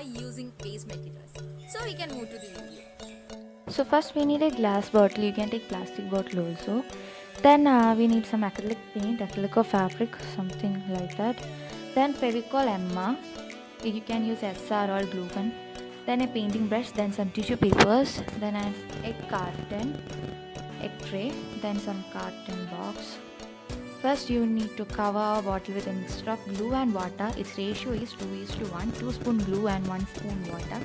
by using waste materials. So we can move to the video. So first we need a glass bottle. You can take plastic bottle also. Then we need some acrylic paint, acrylic or fabric, something like that. Then Fevicol Emma. You can use SR or glue gun. Then a painting brush. Then some tissue papers. Then an egg carton, egg tray. Then some carton box. First you need to cover a bottle with a mixture of glue and water. Its ratio is 2:1. 2 spoon glue and 1 spoon water.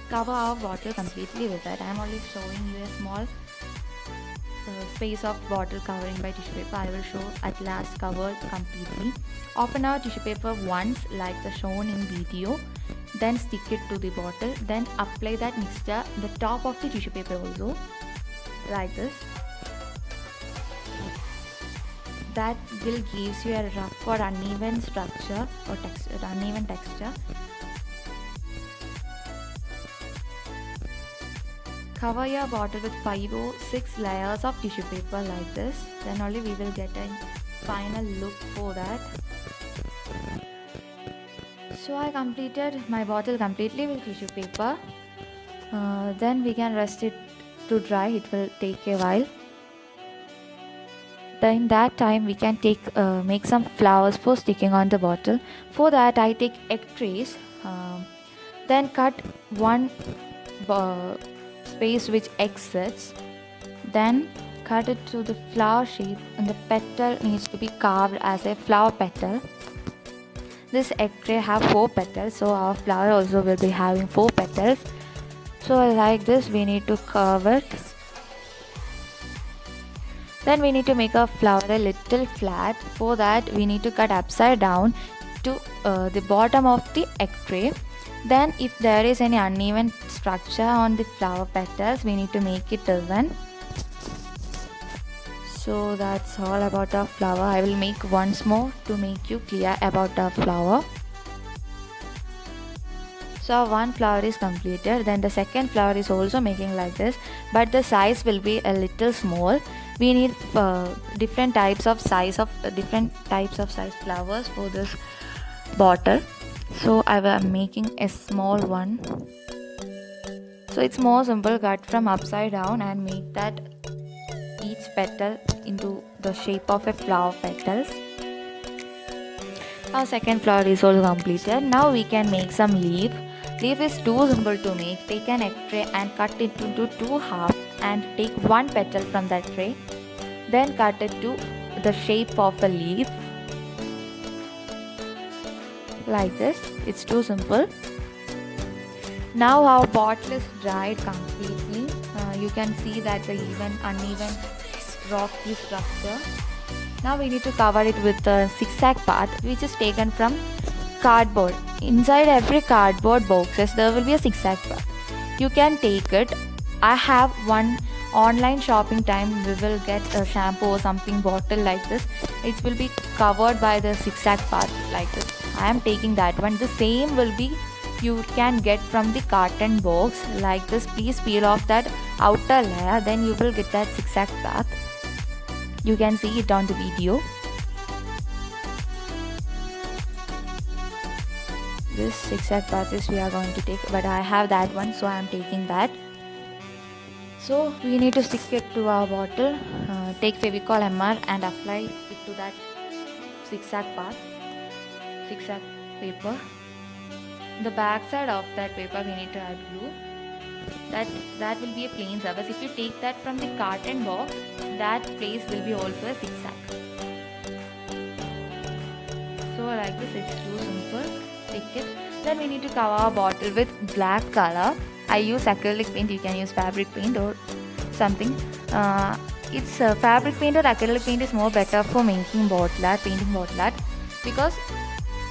Cover our bottle completely with that. I am only showing you a small space of bottle covering by tissue paper. I will show at last covered completely. Open our tissue paper once like the shown in video. Then stick it to the bottle. Then apply that mixture the top of the tissue paper also like this. That will gives you a rough or uneven structure or uneven texture. Cover your bottle with 5 or 6 layers of tissue paper like this. Then only we will get a final look for that. So I completed my bottle completely with tissue paper. Then we can rest it to dry. It will take a while. Then that time we can make some flowers for sticking on the bottle. For that I take egg trays. Then cut one space which exits. Then cut it to the flower shape and the petal needs to be carved as a flower petal. This egg tray have 4 petals, so our flower also will be having 4 petals. So like this we need to curve it. Then we need to make our flower a little flat. For that we need to cut upside down to the bottom of the egg tray. Then if there is any uneven structure on the flower petals, we need to make it even. So that's all about our flower. I will make once more to make you clear about our flower. So one flower is completed. Then the second flower is also making like this, but the size will be a little small. We need different types of size flowers for this bottle. So I am making a small one. So it's more simple. Cut from upside down and make that each petal into the shape of a flower petals. Our second flower is also completed. Now we can make some leaf. Leaf is too simple to make. Take an egg tray and cut it into 2 halves and take one petal from that tray. Then cut it to the shape of a leaf. Like this. It's too simple. Now our bottle is dried completely. You can see that the uneven rocky structure. Now we need to cover it with a zigzag path which is taken from cardboard. Inside every cardboard boxes there will be a zigzag path. You can take it. I have one online shopping time. We will get a shampoo or something bottle like this. It will be covered by the zigzag path like this. I am taking that one. The same will be you can get from the carton box like this. Please peel off that outer layer, then you will get that zigzag path. You can see it on the video. This zigzag path is we are going to take, but I have that one, so I am taking that. So we need to stick it to our bottle. Take Fevicol MR and apply it to that zigzag paper. The back side of that paper we need to add glue. That will be a plain surface. If you take that from the carton box, that place will be also a zigzag. So like this, it's too simple. Stick it. Then we need to cover our bottle with black color. I use acrylic paint. You can use fabric paint or something. It's fabric paint or acrylic paint is more better for making bottle art, painting bottle art, because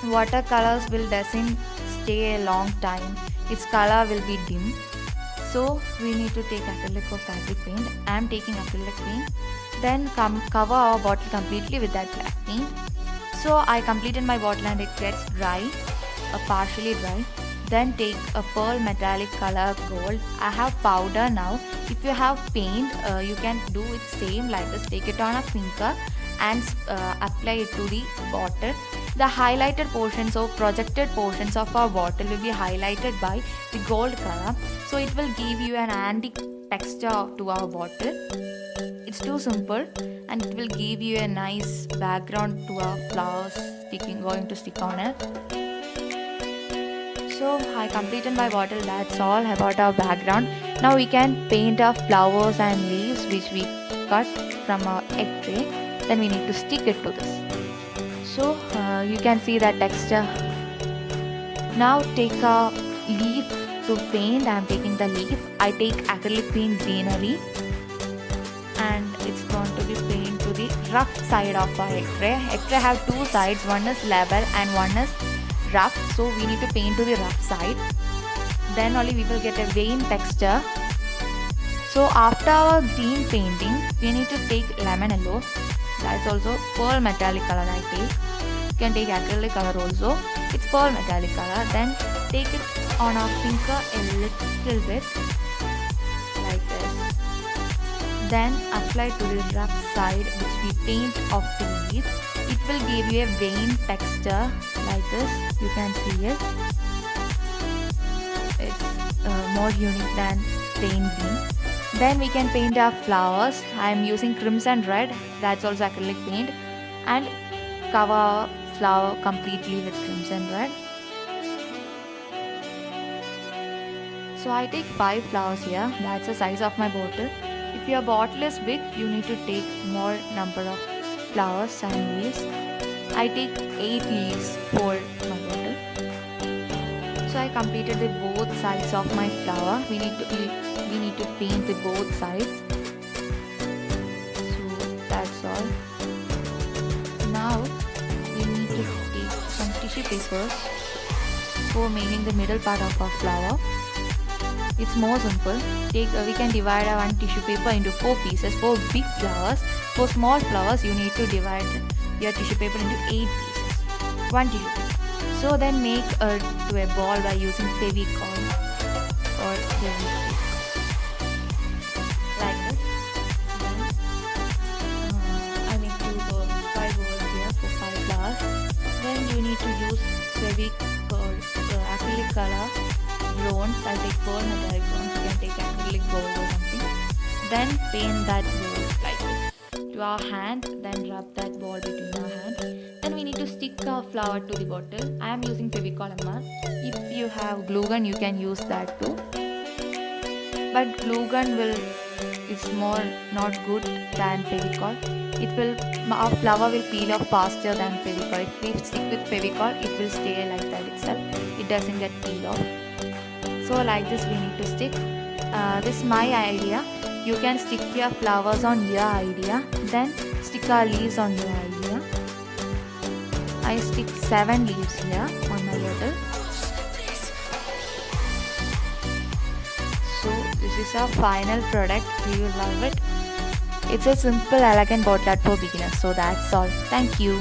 watercolors doesn't stay a long time. Its color will be dim. So we need to take acrylic or fabric paint. I am taking acrylic paint. Then cover our bottle completely with that black paint. So I completed my bottle and it gets dry, partially dry. Then take a pearl metallic color gold. I have powder now. If you have paint, you can do it same like this. Take it on a finger and apply it to the bottle. The highlighted portions or projected portions of our bottle will be highlighted by the gold color, so it will give you an antique texture to our bottle. It's too simple and it will give you a nice background to our flowers going to stick on it. So I completed my bottle. That's all about our background. Now we can paint our flowers and leaves which we cut from our egg tray. Then we need to stick it to this. So you can see that texture. Now take a leaf to paint. I am taking the leaf. I take acrylic paint greenery, and it's going to be paint to the rough side of our egg tray. Egg tray have two sides. One is level and one is rough. So we need to paint to the rough side. Then only we will get a vein texture. So after our green painting, we need to take lemon yellow. That's also pearl metallic color I take. You can take acrylic color also. It's pearl metallic color. Then take it on our finger a little bit like this. Then apply to the rough side which we paint of the leaf. It will give you a vein texture like this. You can see it. It's more unique than plain green. Then we can paint our flowers. I am using crimson red, that's also acrylic paint, and cover our flower completely with crimson red. So I take 5 flowers here, that's the size of my bottle. If your bottle is big, you need to take more number of flowers and leaves. I take 8 leaves for my bottle. So I completed the both sides of my flower. We need to paint the both sides. So that's all. Now we need to take some tissue papers for making the middle part of our flower. It's more simple. We can divide our one tissue paper into 4 pieces. For big flowers, for small flowers, you need to divide your tissue paper into 8 pieces. 1 tissue paper. So then make to a ball by using Fevicol or Fevicol. Like this. Then I make 5 balls here for 5 flowers. Then you need to use Fevicol, acrylic color, bronze. I take pearl metallic bronze. You can take acrylic gold or something. Then paint that ball like this to our hand. Then rub that ball between our hand. Then we need to stick our flower to the bottle. I am using Fevicol MR. If you have glue gun, you can use that too. But glue gun is more not good than Fevicol. Our flower will peel off faster than Fevicol. If we stick with Fevicol, it will stay like that itself. It doesn't get peeled off. So like this we need to stick. This is my idea. You can stick your flowers on your idea. Then stick our leaves on your idea. I stick 7 leaves here on my bottle. So this is our final product. Do you love it? It's a simple, elegant bottle art for beginners. So that's all. Thank you.